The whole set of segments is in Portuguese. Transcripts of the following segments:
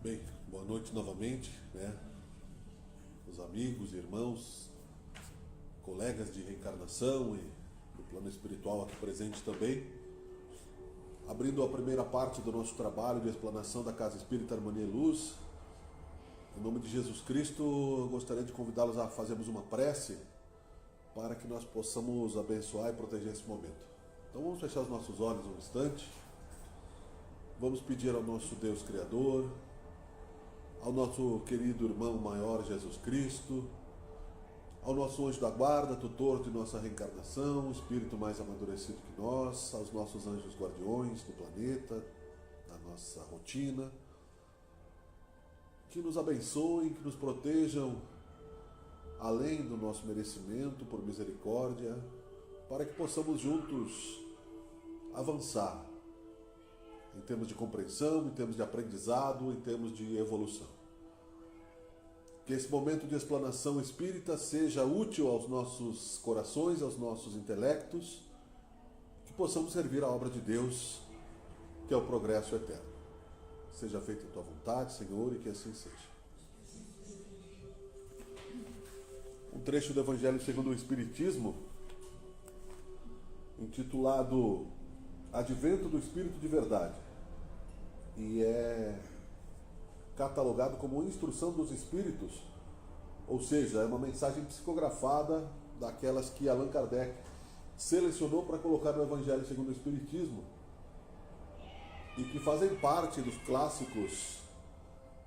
Bem, boa noite novamente, né? Os amigos, irmãos, colegas de reencarnação e do plano espiritual aqui presente também. Abrindo a primeira parte do nosso trabalho de explanação da Casa Espírita Harmonia e Luz, em nome de Jesus Cristo, eu gostaria de convidá-los a fazermos uma prece para que nós possamos abençoar e proteger esse momento. Então vamos fechar os nossos olhos um instante. Vamos pedir ao nosso Deus Criador, ao nosso querido irmão maior Jesus Cristo, ao nosso anjo da guarda, tutor de nossa reencarnação, espírito mais amadurecido que nós, aos nossos anjos guardiões do planeta, da nossa rotina, que nos abençoem, que nos protejam além do nosso merecimento, por misericórdia, para que possamos juntos avançar em termos de compreensão, em termos de aprendizado, em termos de evolução. Que esse momento de explanação espírita seja útil aos nossos corações, aos nossos intelectos, que possamos servir a obra de Deus, que é o progresso eterno. Seja feita em tua vontade, Senhor, e que assim seja. Um trecho do Evangelho segundo o Espiritismo, intitulado Advento do Espírito de Verdade, e é catalogado como instrução dos espíritos, ou seja, é uma mensagem psicografada daquelas que Allan Kardec selecionou para colocar no Evangelho segundo o Espiritismo e que fazem parte dos clássicos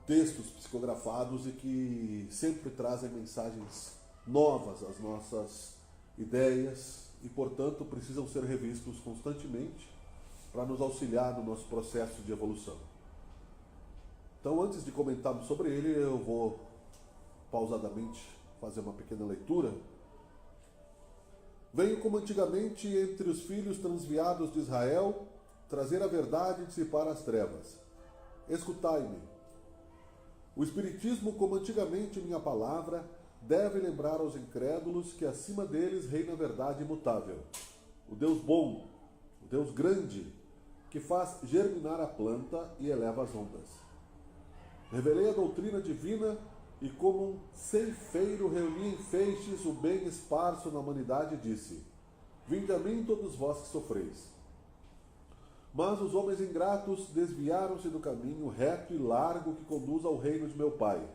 textos psicografados e que sempre trazem mensagens novas às nossas ideias e, portanto, precisam ser revistos constantemente para nos auxiliar no nosso processo de evolução. Então, antes de comentarmos sobre ele, eu vou pausadamente fazer uma pequena leitura. Venho como antigamente entre os filhos transviados de Israel, trazer a verdade e dissipar as trevas. Escutai-me. O Espiritismo, como antigamente minha palavra, deve lembrar aos incrédulos que acima deles reina a verdade imutável. O Deus bom, o Deus grande, que faz germinar a planta e eleva as ondas. Revelei a doutrina divina e como um ceifeiro reuni em feixes o bem esparso na humanidade e disse: Vinde a mim todos vós que sofreis. Mas os homens ingratos desviaram-se do caminho reto e largo que conduz ao reino de meu Pai,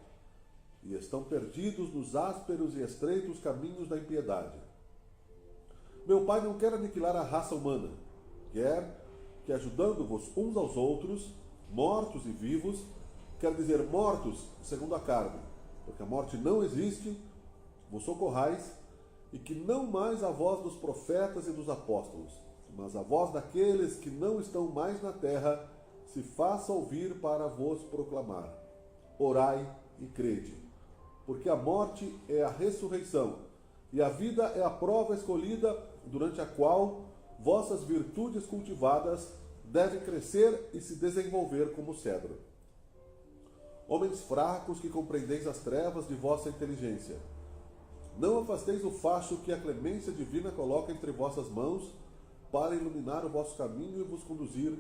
e estão perdidos nos ásperos e estreitos caminhos da impiedade. Meu Pai não quer aniquilar a raça humana, quer que, ajudando-vos uns aos outros, mortos e vivos, quer dizer mortos segundo a carne, porque a morte não existe, vos socorrais, e que não mais a voz dos profetas e dos apóstolos, mas a voz daqueles que não estão mais na terra, se faça ouvir para vos proclamar. Orai e crede, porque a morte é a ressurreição, e a vida é a prova escolhida, durante a qual vossas virtudes cultivadas devem crescer e se desenvolver como cedro. Homens fracos que compreendeis as trevas de vossa inteligência, não afasteis o facho que a clemência divina coloca entre vossas mãos para iluminar o vosso caminho e vos conduzir,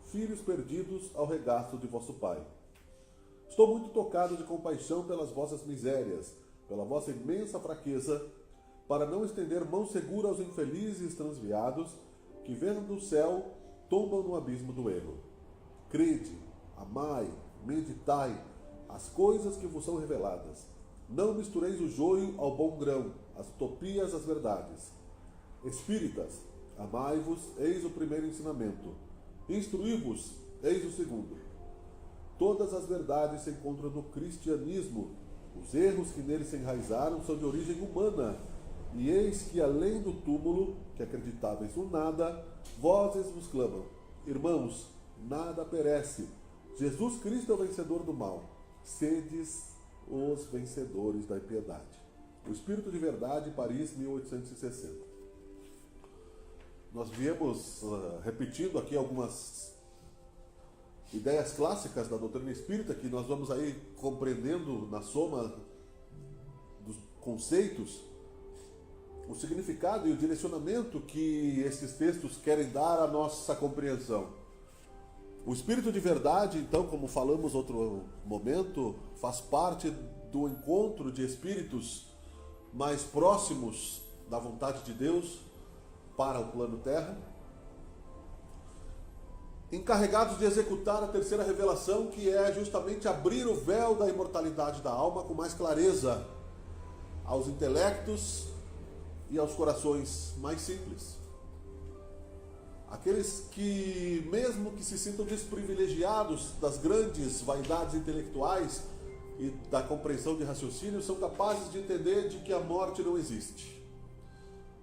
filhos perdidos, ao regaço de vosso Pai. Estou muito tocado de compaixão pelas vossas misérias, pela vossa imensa fraqueza, para não estender mão segura aos infelizes transviados que, vendo do céu, tombam no abismo do erro. Crede, amai, meditai as coisas que vos são reveladas. Não mistureis o joio ao bom grão, as utopias às verdades. Espíritas, amai-vos, eis o primeiro ensinamento. Instruí-vos, eis o segundo. Todas as verdades se encontram no cristianismo. Os erros que nele se enraizaram são de origem humana. E eis que, além do túmulo, que acreditáveis no nada, vozes vos clamam: Irmãos, nada perece. Jesus Cristo é o vencedor do mal. Sedes os vencedores da impiedade. O Espírito de Verdade, Paris, 1860. Nós viemos repetindo aqui algumas ideias clássicas da doutrina espírita, que nós vamos aí compreendendo na soma dos conceitos o significado e o direcionamento que esses textos querem dar à nossa compreensão. O espírito de verdade, então, como falamos outro momento, faz parte do encontro de espíritos mais próximos da vontade de Deus para o plano terra, encarregados de executar a terceira revelação, que é justamente abrir o véu da imortalidade da alma com mais clareza aos intelectos e aos corações mais simples. Aqueles que, mesmo que se sintam desprivilegiados das grandes vaidades intelectuais e da compreensão de raciocínio, são capazes de entender de que a morte não existe.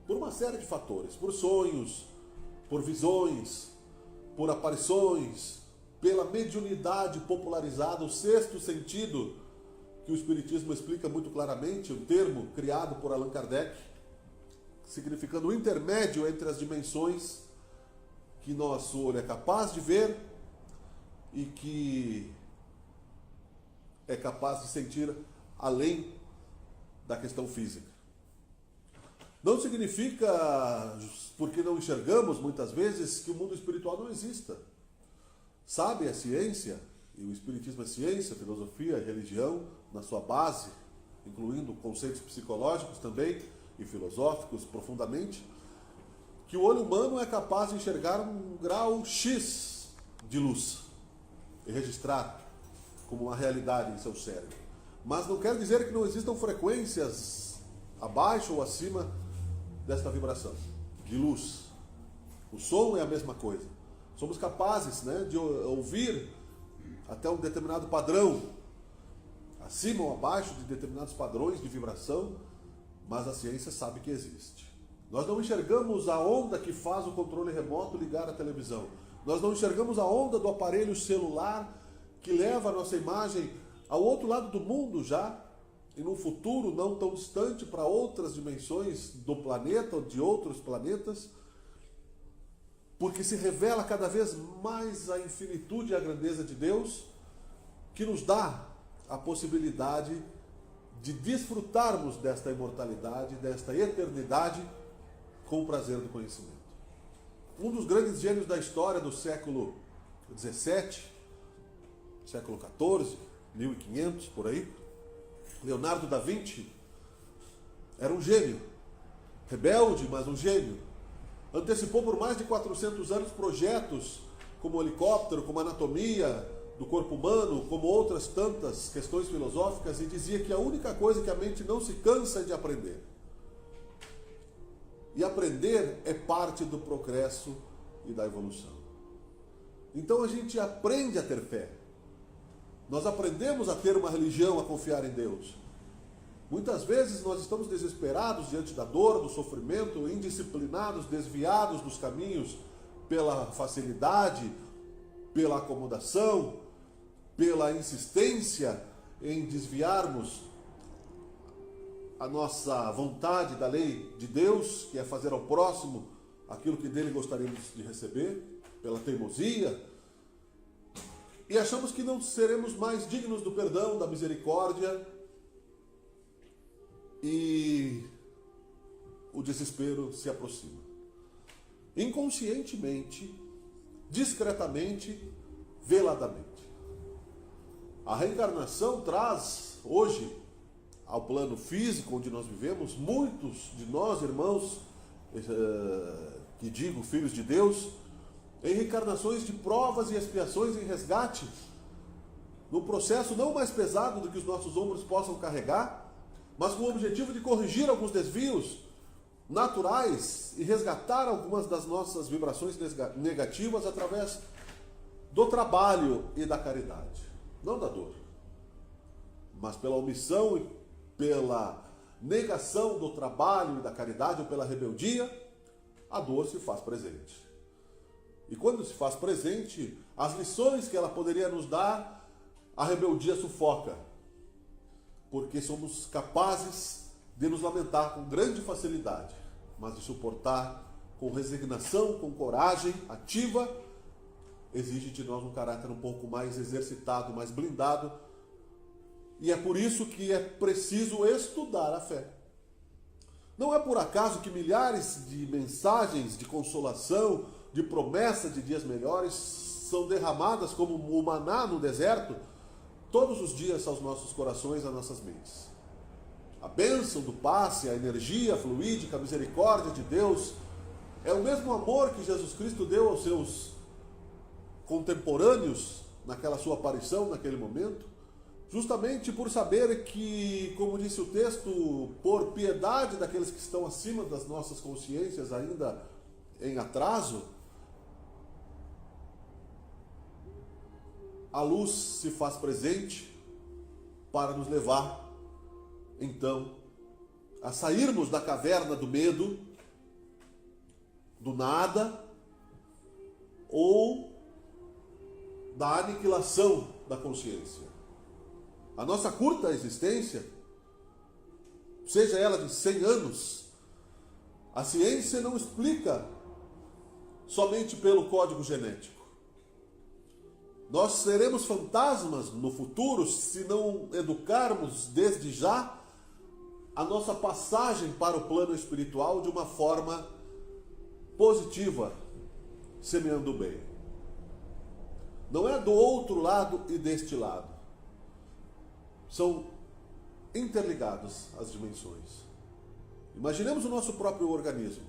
Por uma série de fatores, por sonhos, por visões, por aparições, pela mediunidade popularizada, o sexto sentido, que o Espiritismo explica muito claramente, um termo criado por Allan Kardec, significando o intermédio entre as dimensões que nosso olho é capaz de ver e que é capaz de sentir além da questão física. Não significa, porque não enxergamos muitas vezes, que o mundo espiritual não exista. Sabe a ciência, e o Espiritismo é ciência, filosofia, religião, na sua base, incluindo conceitos psicológicos também e filosóficos profundamente, que o olho humano é capaz de enxergar um grau X de luz e registrar como uma realidade em seu cérebro. Mas não quer dizer que não existam frequências abaixo ou acima desta vibração de luz. O som é a mesma coisa. Somos capazes, de ouvir até um determinado padrão, acima ou abaixo de determinados padrões de vibração, mas a ciência sabe que existe. Nós não enxergamos a onda que faz o controle remoto ligar a televisão. Nós não enxergamos a onda do aparelho celular que leva a nossa imagem ao outro lado do mundo já, e num futuro não tão distante para outras dimensões do planeta ou de outros planetas, porque se revela cada vez mais a infinitude e a grandeza de Deus, que nos dá a possibilidade de desfrutarmos desta imortalidade, desta eternidade, com o prazer do conhecimento. Um dos grandes gênios da história do século XVII, século XIV, 1500, por aí, Leonardo da Vinci, era um gênio, rebelde, mas um gênio. Antecipou por mais de 400 anos projetos como o helicóptero, como a anatomia do corpo humano, como outras tantas questões filosóficas, e dizia que a única coisa que a mente não se cansa é de aprender. E aprender é parte do progresso e da evolução. Então a gente aprende a ter fé. Nós aprendemos a ter uma religião, a confiar em Deus. Muitas vezes nós estamos desesperados diante da dor, do sofrimento, indisciplinados, desviados dos caminhos pela facilidade, pela acomodação, pela insistência em desviarmos a nossa vontade da lei de Deus, que é fazer ao próximo aquilo que dele gostaríamos de receber, pela teimosia, e achamos que não seremos mais dignos do perdão, da misericórdia, e o desespero se aproxima. Inconscientemente, discretamente, veladamente. A reencarnação traz hoje ao plano físico onde nós vivemos, muitos de nós, irmãos, que digo filhos de Deus, em reencarnações de provas e expiações em resgate, num processo não mais pesado do que os nossos ombros possam carregar, mas com o objetivo de corrigir alguns desvios naturais e resgatar algumas das nossas vibrações negativas através do trabalho e da caridade. Não da dor, mas pela omissão e pela negação do trabalho e da caridade ou pela rebeldia, a dor se faz presente. E quando se faz presente, as lições que ela poderia nos dar, a rebeldia sufoca. Porque somos capazes de nos lamentar com grande facilidade, mas de suportar com resignação, com coragem ativa, exige de nós um caráter um pouco mais exercitado, mais blindado. E é por isso que é preciso estudar a fé. Não é por acaso que milhares de mensagens de consolação, de promessa de dias melhores, são derramadas como o maná no deserto, todos os dias aos nossos corações, às nossas mentes. A bênção do passe, a energia fluídica, a misericórdia de Deus, é o mesmo amor que Jesus Cristo deu aos seus contemporâneos naquela sua aparição, naquele momento, justamente por saber que, como disse o texto, por piedade daqueles que estão acima das nossas consciências ainda em atraso, a luz se faz presente para nos levar, então, a sairmos da caverna do medo, do nada, ou da aniquilação da consciência. A nossa curta existência, seja ela de 100 anos, a ciência não explica somente pelo código genético. Nós seremos fantasmas no futuro se não educarmos desde já a nossa passagem para o plano espiritual de uma forma positiva, semeando o bem. Não é do outro lado e deste lado. São interligadas as dimensões. Imaginemos o nosso próprio organismo.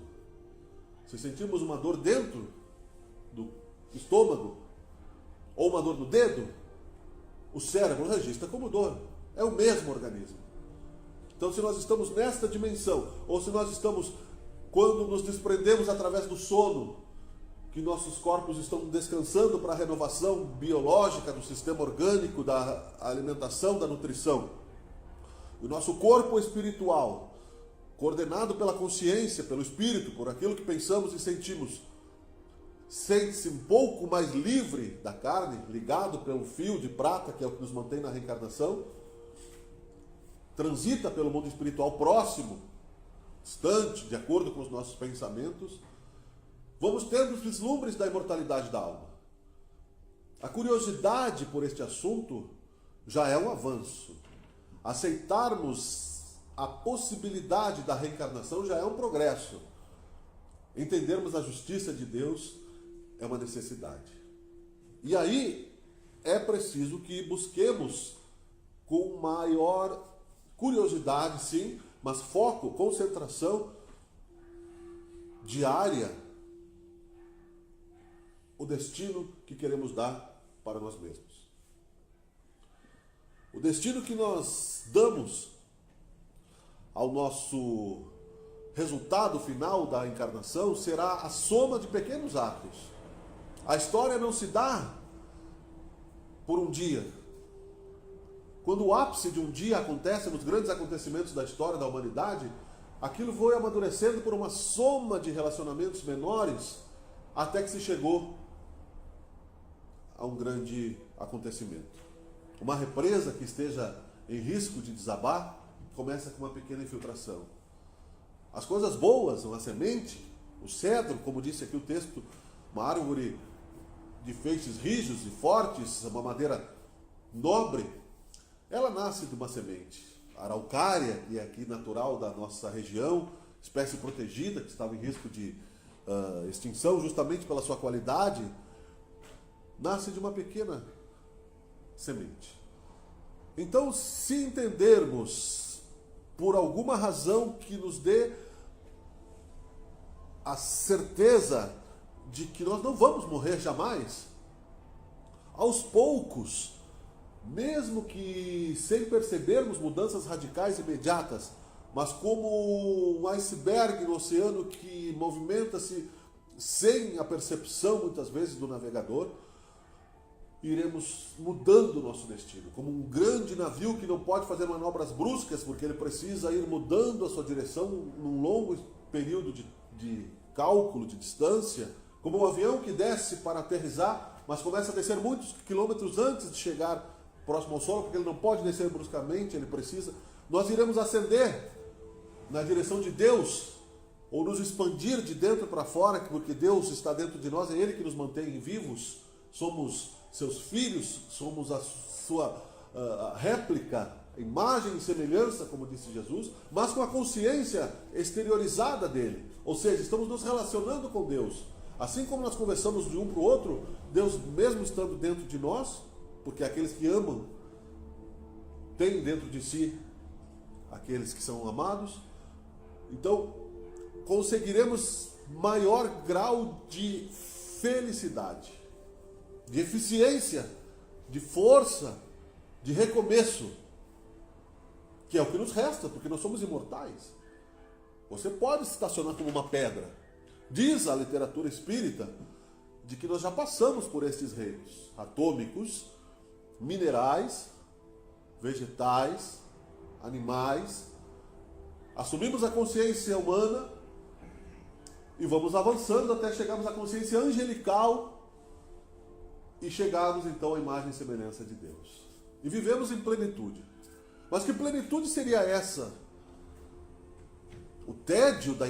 Se sentimos uma dor dentro do estômago, ou uma dor no dedo, o cérebro registra como dor. É o mesmo organismo. Então, se nós estamos nesta dimensão, ou se nós estamos, quando nos desprendemos através do sono, que nossos corpos estão descansando para a renovação biológica do sistema orgânico, da alimentação, da nutrição, o nosso corpo espiritual, coordenado pela consciência, pelo espírito, por aquilo que pensamos e sentimos, sente-se um pouco mais livre da carne, ligado pelo fio de prata, que é o que nos mantém na reencarnação, transita pelo mundo espiritual próximo, distante, de acordo com os nossos pensamentos, vamos tendo os vislumbres da imortalidade da alma. A curiosidade por este assunto já é um avanço. Aceitarmos a possibilidade da reencarnação já é um progresso. Entendermos a justiça de Deus é uma necessidade. E aí é preciso que busquemos com maior curiosidade, sim, mas foco, concentração diária, o destino que queremos dar para nós mesmos. O destino que nós damos ao nosso resultado final da encarnação será a soma de pequenos atos. A história não se dá por um dia. Quando o ápice de um dia acontece nos grandes acontecimentos da história da humanidade, aquilo foi amadurecendo por uma soma de relacionamentos menores até que se chegou a um grande acontecimento. Uma represa que esteja em risco de desabar começa com uma pequena infiltração. As coisas boas, uma semente, o cedro, como disse aqui o texto, uma árvore de feixes rijos e fortes, uma madeira nobre, ela nasce de uma semente. A araucária, que é aqui natural da nossa região, espécie protegida, que estava em risco de extinção justamente pela sua qualidade, nasce de uma pequena semente. Então, se entendermos por alguma razão que nos dê a certeza de que nós não vamos morrer jamais, aos poucos, mesmo que sem percebermos mudanças radicais imediatas, mas como um iceberg no oceano que movimenta-se sem a percepção, muitas vezes, do navegador, iremos mudando o nosso destino, como um grande navio que não pode fazer manobras bruscas, porque ele precisa ir mudando a sua direção num longo período de cálculo, de distância, como um avião que desce para aterrissar, mas começa a descer muitos quilômetros antes de chegar próximo ao solo, porque ele não pode descer bruscamente, ele precisa. Nós iremos ascender na direção de Deus, ou nos expandir de dentro para fora, porque Deus está dentro de nós, é Ele que nos mantém vivos, somos seus filhos, somos a sua réplica, imagem e semelhança, como disse Jesus, mas com a consciência exteriorizada dele. Ou seja, estamos nos relacionando com Deus. Assim como nós conversamos de um para o outro, Deus mesmo estando dentro de nós, porque aqueles que amam têm dentro de si aqueles que são amados, então conseguiremos maior grau de felicidade, de eficiência, de força, de recomeço, que é o que nos resta, porque nós somos imortais. Você pode se estacionar como uma pedra. Diz a literatura espírita de que nós já passamos por estes reinos atômicos, minerais, vegetais, animais, assumimos a consciência humana e vamos avançando até chegarmos à consciência angelical e chegarmos então à imagem e semelhança de Deus. E vivemos em plenitude. Mas que plenitude seria essa? O tédio da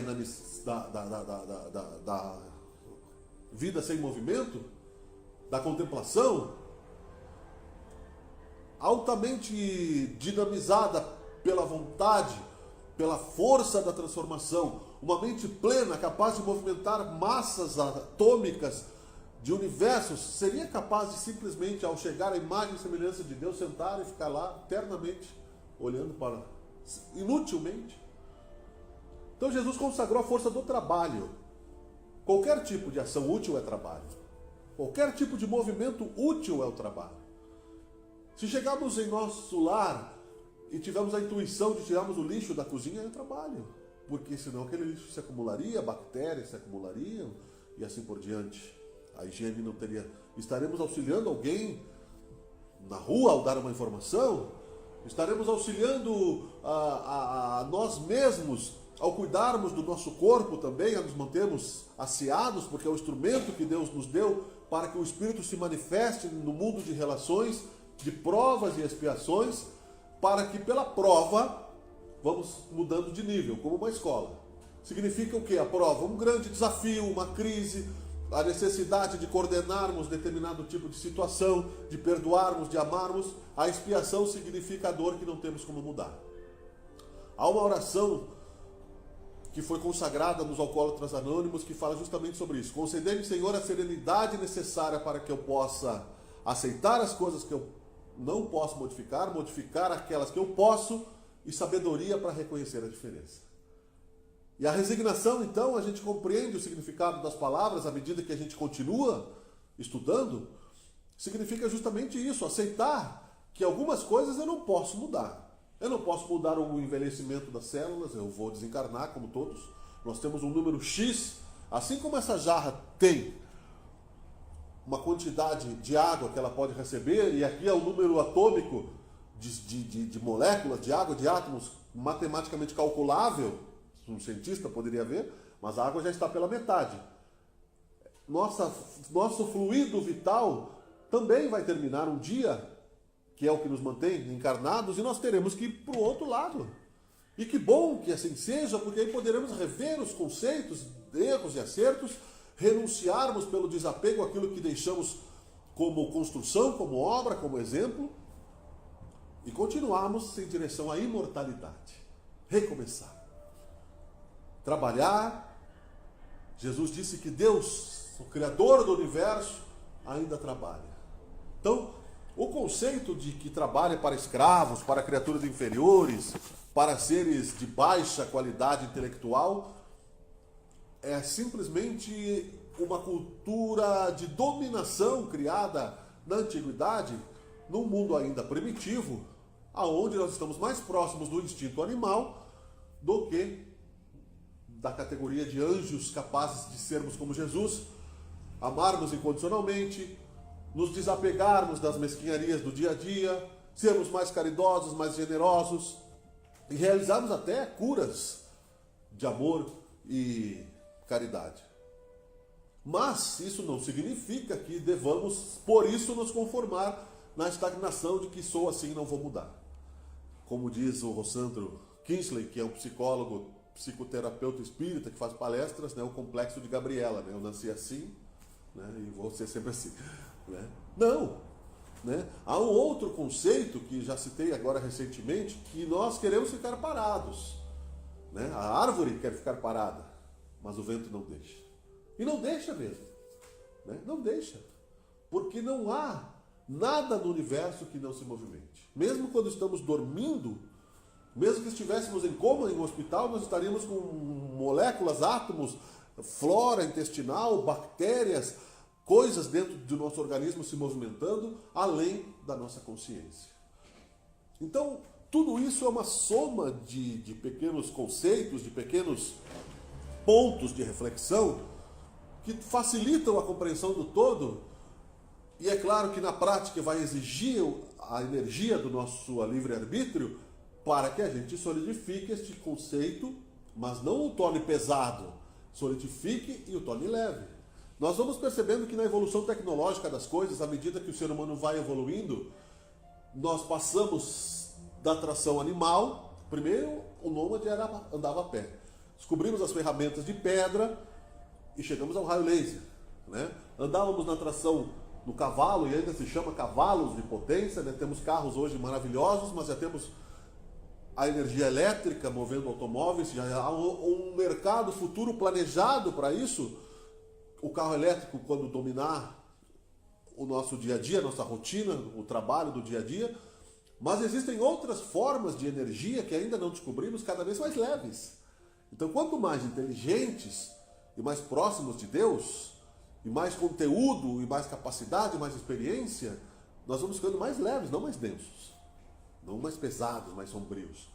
vida sem movimento? Da contemplação? Altamente dinamizada pela vontade, pela força da transformação, uma mente plena, capaz de movimentar massas atômicas de universos, seria capaz de simplesmente, ao chegar à imagem e semelhança de Deus, sentar e ficar lá eternamente, olhando para, inutilmente? Então Jesus consagrou a força do trabalho. Qualquer tipo de ação útil é trabalho. Qualquer tipo de movimento útil é o trabalho. Se chegarmos em nosso lar e tivermos a intuição de tirarmos o lixo da cozinha, é trabalho. Porque senão aquele lixo se acumularia, bactérias se acumulariam e assim por diante. A higiene não teria... Estaremos auxiliando alguém na rua ao dar uma informação? Estaremos auxiliando a nós mesmos ao cuidarmos do nosso corpo também, a nos mantermos asseados, porque é o instrumento que Deus nos deu para que o Espírito se manifeste no mundo de relações, de provas e expiações, para que pela prova vamos mudando de nível, como uma escola. Significa o quê? A prova, um grande desafio, uma crise, a necessidade de coordenarmos determinado tipo de situação, de perdoarmos, de amarmos. A expiação significa a dor que não temos como mudar. Há uma oração que foi consagrada nos Alcoólatras Anônimos que fala justamente sobre isso. Concedei-me, Senhor, a serenidade necessária para que eu possa aceitar as coisas que eu não posso modificar, modificar aquelas que eu posso, e sabedoria para reconhecer a diferença. E a resignação, então, a gente compreende o significado das palavras à medida que a gente continua estudando, significa justamente isso, aceitar que algumas coisas eu não posso mudar. Eu não posso mudar o envelhecimento das células, eu vou desencarnar como todos. Nós temos um número X, assim como essa jarra tem uma quantidade de água que ela pode receber, e aqui é o número atômico de moléculas, de água, de átomos, matematicamente calculável, um cientista poderia ver, mas a água já está pela metade. Nosso fluido vital também vai terminar um dia, que é o que nos mantém encarnados, e nós teremos que ir para o outro lado. E que bom que assim seja, porque aí poderemos rever os conceitos, erros e acertos, renunciarmos pelo desapego àquilo que deixamos como construção, como obra, como exemplo, e continuarmos em direção à imortalidade. Recomeçar. Trabalhar. Jesus disse que Deus, o Criador do universo, ainda trabalha. Então, o conceito de que trabalha para escravos, para criaturas inferiores, para seres de baixa qualidade intelectual, é simplesmente uma cultura de dominação criada na antiguidade, num mundo ainda primitivo, aonde nós estamos mais próximos do instinto animal do que da categoria de anjos capazes de sermos como Jesus, amarmos incondicionalmente, nos desapegarmos das mesquinharias do dia a dia, sermos mais caridosos, mais generosos e realizarmos até curas de amor e caridade. Mas isso não significa que devamos, por isso, nos conformar na estagnação de que sou assim e não vou mudar. Como diz o Rossandro Kinsley, que é um psicólogo, psicoterapeuta espírita, que faz palestras, né, o complexo de Gabriela, né, eu nasci assim, né, e vou ser sempre assim. Né? Não! Né? Há um outro conceito que já citei agora recentemente, que nós queremos ficar parados. Né? A árvore quer ficar parada, mas o vento não deixa. E não deixa mesmo. Né? Não deixa. Porque não há nada no universo que não se movimente. Mesmo quando estamos dormindo, mesmo que estivéssemos em coma em um hospital, nós estaríamos com moléculas, átomos, flora intestinal, bactérias, coisas dentro do nosso organismo se movimentando, além da nossa consciência. Então, tudo isso é uma soma de pequenos conceitos, de pequenos pontos de reflexão que facilitam a compreensão do todo. E é claro que na prática vai exigir a energia do nosso livre-arbítrio para que a gente solidifique este conceito, mas não o torne pesado, solidifique e o torne leve. Nós vamos percebendo que na evolução tecnológica das coisas, à medida que o ser humano vai evoluindo, nós passamos da tração animal. Primeiro, o nômade andava a pé. Descobrimos as ferramentas de pedra e chegamos ao raio laser. Né? Andávamos na tração no cavalo, e ainda se chama cavalos de potência. Né? Temos carros hoje maravilhosos, mas já temos a energia elétrica movendo automóveis, já há um mercado futuro planejado para isso. O carro elétrico, quando dominar o nosso dia a dia, nossa rotina, o trabalho do dia a dia. Mas existem outras formas de energia que ainda não descobrimos, cada vez mais leves. Então, quanto mais inteligentes e mais próximos de Deus, e mais conteúdo, e mais capacidade, mais experiência, nós vamos ficando mais leves, não mais densos. Não mais pesados, mais sombrios.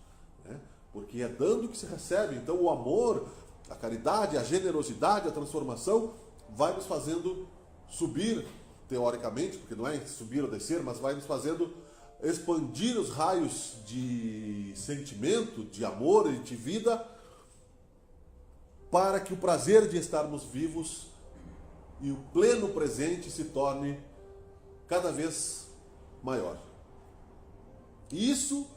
Né? Porque é dando que se recebe. Então o amor, a caridade, a generosidade, a transformação vai nos fazendo subir, teoricamente, porque não é subir ou descer, mas vai nos fazendo expandir os raios de sentimento, de amor e de vida, para que o prazer de estarmos vivos e o pleno presente se torne cada vez maior. E isso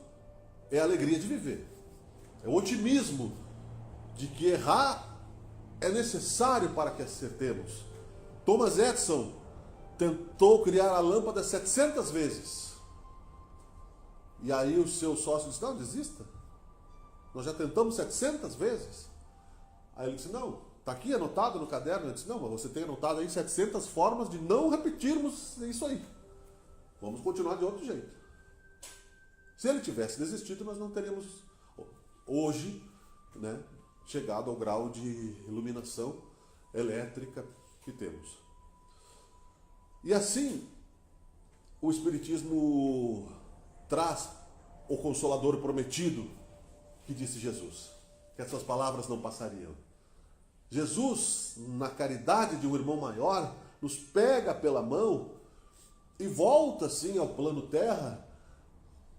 é a alegria de viver. É o otimismo de que errar é necessário para que acertemos. Thomas Edison tentou criar a lâmpada 700 vezes. E aí o seu sócio disse, não, desista. Nós já tentamos 700 vezes. Aí ele disse, não, está aqui anotado no caderno. Ele disse, não, mas você tem anotado aí 700 formas de não repetirmos isso aí. Vamos continuar de outro jeito. Se ele tivesse desistido, nós não teríamos hoje, né, chegado ao grau de iluminação elétrica que temos. E assim, o Espiritismo traz o Consolador prometido que disse Jesus, que essas palavras não passariam. Jesus, na caridade de um irmão maior, nos pega pela mão e volta assim ao plano terra,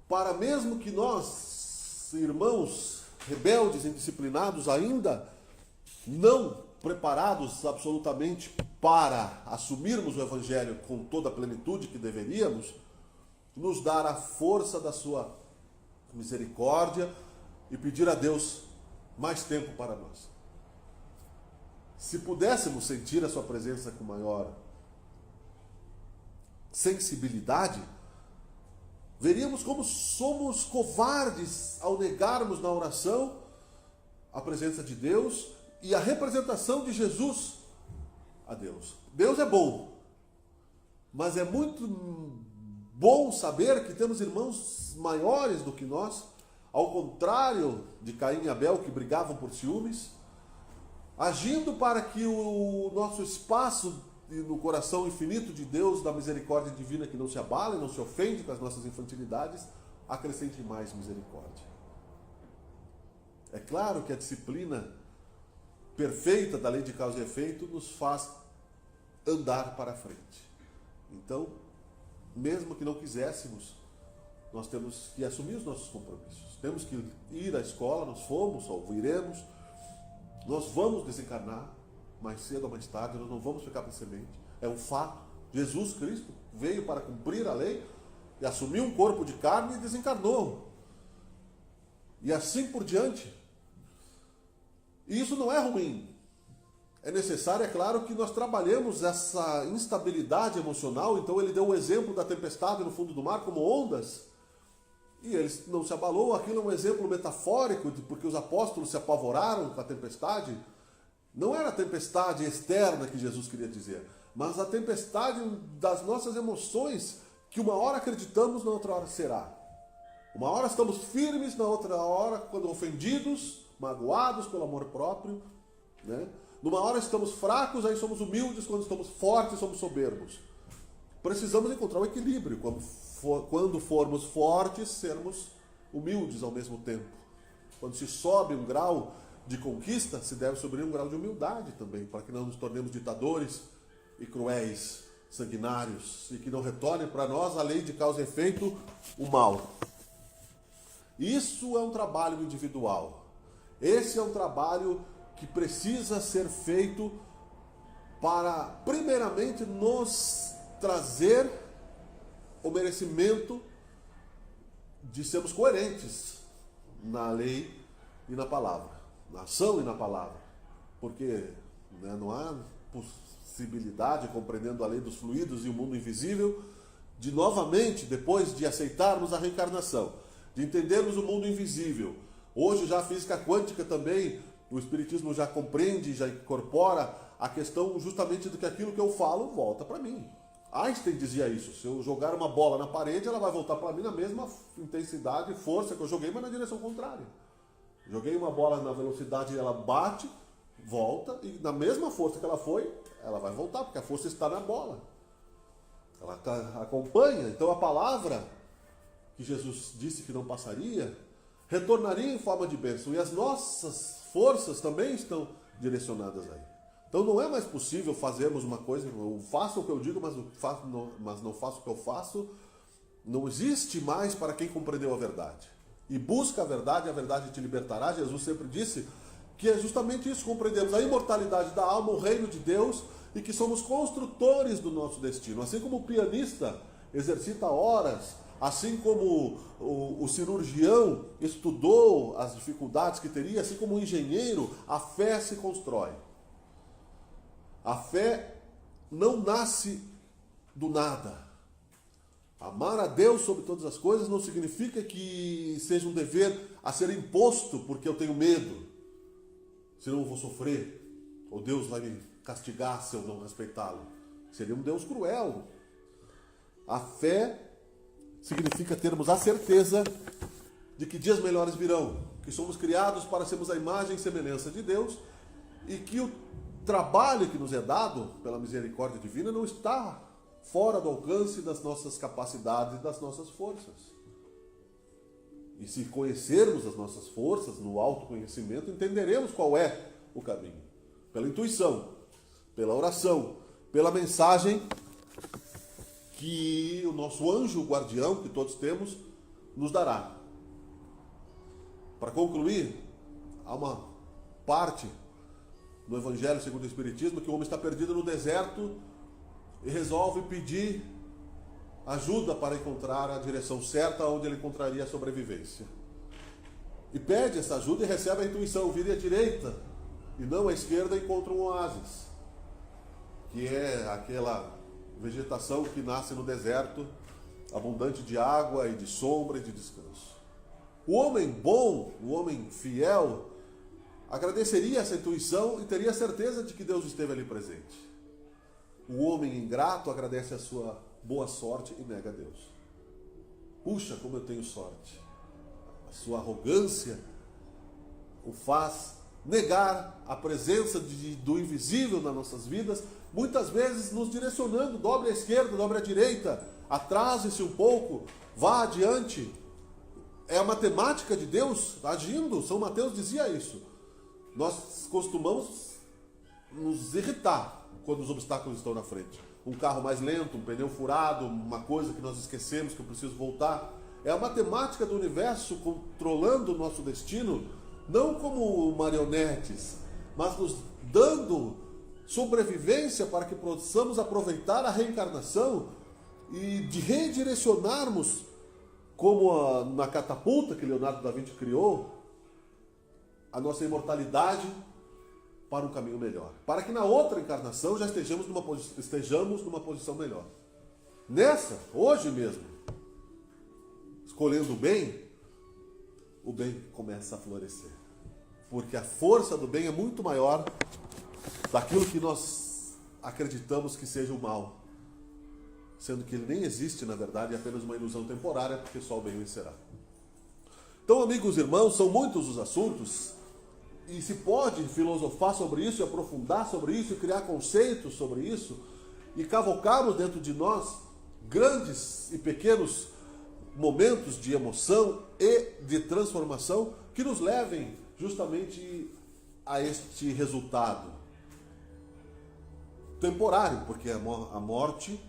para mesmo que nós, irmãos rebeldes, indisciplinados, ainda não preparados absolutamente para assumirmos o Evangelho com toda a plenitude que deveríamos, nos dar a força da sua misericórdia e pedir a Deus mais tempo para nós. Se pudéssemos sentir a sua presença com maior sensibilidade, veríamos como somos covardes ao negarmos na oração a presença de Deus e a representação de Jesus a Deus. Deus é bom, mas é muito bom saber que temos irmãos maiores do que nós, ao contrário de Caim e Abel, que brigavam por ciúmes, agindo para que o nosso espaço no coração infinito de Deus, da misericórdia divina que não se abala, não se ofende com as nossas infantilidades, acrescente mais misericórdia. É claro que a disciplina perfeita da lei de causa e efeito nos faz andar para frente. Então, mesmo que não quiséssemos, nós temos que assumir os nossos compromissos. Temos que ir à escola, nós fomos, ou iremos, nós vamos desencarnar, mais cedo ou mais tarde, nós não vamos ficar para semente. É um fato. Jesus Cristo veio para cumprir a lei e assumiu um corpo de carne e desencarnou. E assim por diante. E isso não é ruim. É necessário, é claro, que nós trabalhemos essa instabilidade emocional. Então ele deu o exemplo da tempestade no fundo do mar como ondas. E ele não se abalou. Aquilo é um exemplo metafórico, porque os apóstolos se apavoraram com a tempestade. Não era a tempestade externa que Jesus queria dizer, mas a tempestade das nossas emoções, que uma hora acreditamos, na outra hora será. Uma hora estamos firmes, na outra hora, quando ofendidos, magoados pelo amor próprio, né? Numa hora estamos fracos, aí somos humildes, quando estamos fortes, somos soberbos. Precisamos encontrar o equilíbrio, quando formos fortes, sermos humildes ao mesmo tempo. Quando se sobe um grau de conquista, se deve subir um grau de humildade também, para que não nos tornemos ditadores e cruéis, sanguinários, e que não retornem para nós a lei de causa e efeito, o mal. Isso é um trabalho individual. Esse é um trabalho que precisa ser feito para, primeiramente, nos trazer o merecimento de sermos coerentes na lei e na palavra, na ação e na palavra. Porque não há possibilidade, compreendendo a lei dos fluidos e o mundo invisível, de novamente, depois de aceitarmos a reencarnação, de entendermos o mundo invisível. Hoje já a física quântica também, o Espiritismo já compreende, já incorpora a questão justamente do que aquilo que eu falo volta para mim. Einstein dizia isso: se eu jogar uma bola na parede, ela vai voltar para mim na mesma intensidade e força que eu joguei, mas na direção contrária. Joguei uma bola na velocidade e ela bate, volta, e na mesma força que ela foi, ela vai voltar, porque a força está na bola. Ela acompanha. Então a palavra que Jesus disse que não passaria, retornaria em forma de bênção. E as nossas forças também estão direcionadas aí. Então não é mais possível fazermos uma coisa, eu faço o que eu digo, mas não faço o que eu faço. Não existe mais para quem compreendeu a verdade. E busca a verdade te libertará. Jesus sempre disse que é justamente isso, compreendemos a imortalidade da alma, o reino de Deus, e que somos construtores do nosso destino. Assim como o pianista exercita horas, assim como o cirurgião estudou as dificuldades que teria, assim como o engenheiro, a fé se constrói. A fé não nasce do nada. Amar a Deus sobre todas as coisas não significa que seja um dever a ser imposto porque eu tenho medo, senão eu vou sofrer, ou Deus vai me castigar se eu não respeitá-lo. Seria um Deus cruel. A fé significa termos a certeza de que dias melhores virão, que somos criados para sermos a imagem e semelhança de Deus, e que o trabalho que nos é dado pela misericórdia divina não está fora do alcance das nossas capacidades e das nossas forças. E se conhecermos as nossas forças no autoconhecimento, entenderemos qual é o caminho. Pela intuição, pela oração, pela mensagem que o nosso anjo guardião, que todos temos, nos dará. Para concluir, há uma parte no Evangelho segundo o Espiritismo que o homem está perdido no deserto e resolve pedir ajuda para encontrar a direção certa onde ele encontraria a sobrevivência. E pede essa ajuda e recebe a intuição: vire à direita e não à esquerda, encontra um oásis, que é aquela vegetação que nasce no deserto, abundante de água e de sombra e de descanso. O homem bom, o homem fiel, agradeceria essa intuição e teria certeza de que Deus esteve ali presente. O homem ingrato agradece a sua boa sorte e nega a Deus. Puxa, como eu tenho sorte. A sua arrogância o faz negar a presença do invisível nas nossas vidas, muitas vezes nos direcionando: dobre à esquerda, dobre à direita, atrase-se um pouco, vá adiante. É a matemática de Deus agindo. São Mateus dizia isso. Nós costumamos nos irritar quando os obstáculos estão na frente. Um carro mais lento, um pneu furado, uma coisa que nós esquecemos que eu preciso voltar. É a matemática do universo controlando o nosso destino, não como marionetes, mas nos dando sobrevivência para que possamos aproveitar a reencarnação e de redirecionarmos, como na catapulta que Leonardo da Vinci criou, a nossa imortalidade para um caminho melhor. Para que na outra encarnação já estejamos numa posição melhor. Nessa, hoje mesmo, escolhendo o bem começa a florescer. Porque a força do bem é muito maior daquilo que nós acreditamos que seja o mal, sendo que ele nem existe, na verdade, é apenas uma ilusão temporária, porque só o bem vencerá. Então, amigos e irmãos, são muitos os assuntos, e se pode filosofar sobre isso, e aprofundar sobre isso, e criar conceitos sobre isso, e cavocarmos dentro de nós grandes e pequenos momentos de emoção e de transformação que nos levem justamente a este resultado temporário, porque a morte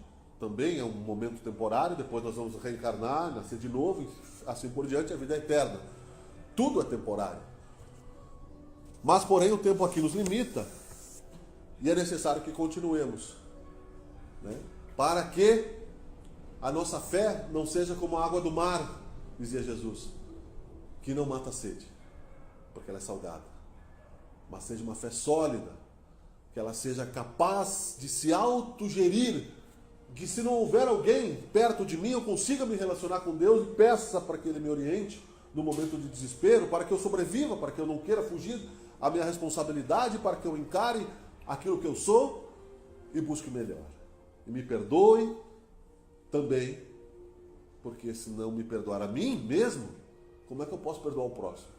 também é um momento temporário, depois nós vamos reencarnar, nascer de novo, e assim por diante, a vida é eterna. Tudo é temporário. Mas, porém, o tempo aqui nos limita e é necessário que continuemos, né? Para que a nossa fé não seja como a água do mar, dizia Jesus, que não mata a sede, porque ela é salgada, mas seja uma fé sólida, que ela seja capaz de se autogerir, que se não houver alguém perto de mim, eu consiga me relacionar com Deus e peça para que Ele me oriente no momento de desespero, para que eu sobreviva, para que eu não queira fugir à minha responsabilidade, para que eu encare aquilo que eu sou e busque melhor. E me perdoe também, porque se não me perdoar a mim mesmo, como é que eu posso perdoar o próximo?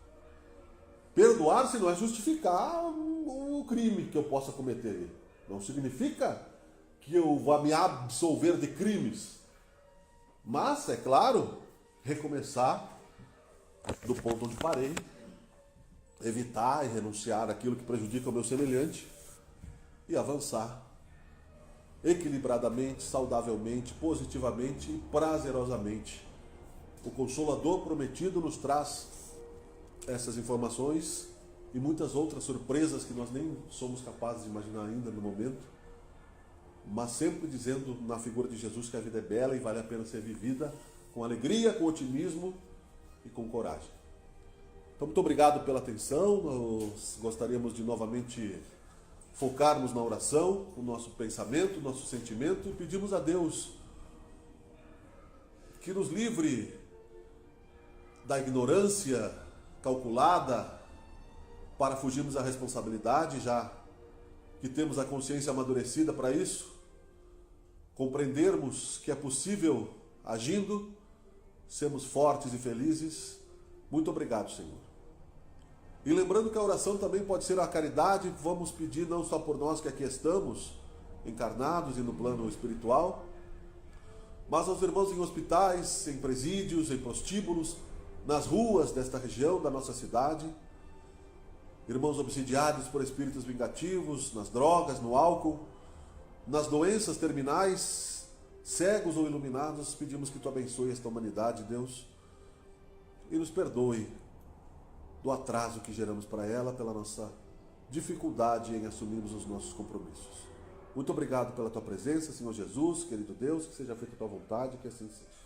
Perdoar se não é justificar o crime que eu possa cometer. Não significa que eu vá me absolver de crimes. Mas, é claro, recomeçar do ponto onde parei, evitar e renunciar aquilo que prejudica o meu semelhante e avançar equilibradamente, saudavelmente, positivamente e prazerosamente. O Consolador prometido nos traz essas informações e muitas outras surpresas que nós nem somos capazes de imaginar ainda no momento, mas sempre dizendo na figura de Jesus que a vida é bela e vale a pena ser vivida com alegria, com otimismo e com coragem. Então, muito obrigado pela atenção. Nós gostaríamos de novamente focarmos na oração, o nosso pensamento, o nosso sentimento, e pedimos a Deus que nos livre da ignorância calculada para fugirmos da responsabilidade, já que temos a consciência amadurecida para isso, compreendermos que é possível, agindo, sermos fortes e felizes. Muito obrigado, Senhor. E lembrando que a oração também pode ser a caridade, vamos pedir não só por nós que aqui estamos, encarnados e no plano espiritual, mas aos irmãos em hospitais, em presídios, em prostíbulos, nas ruas desta região, da nossa cidade, irmãos obsidiados por espíritos vingativos, nas drogas, no álcool, nas doenças terminais, cegos ou iluminados, pedimos que Tu abençoe esta humanidade, Deus, e nos perdoe do atraso que geramos para ela, pela nossa dificuldade em assumirmos os nossos compromissos. Muito obrigado pela Tua presença, Senhor Jesus, querido Deus, que seja feita a Tua vontade, que assim seja.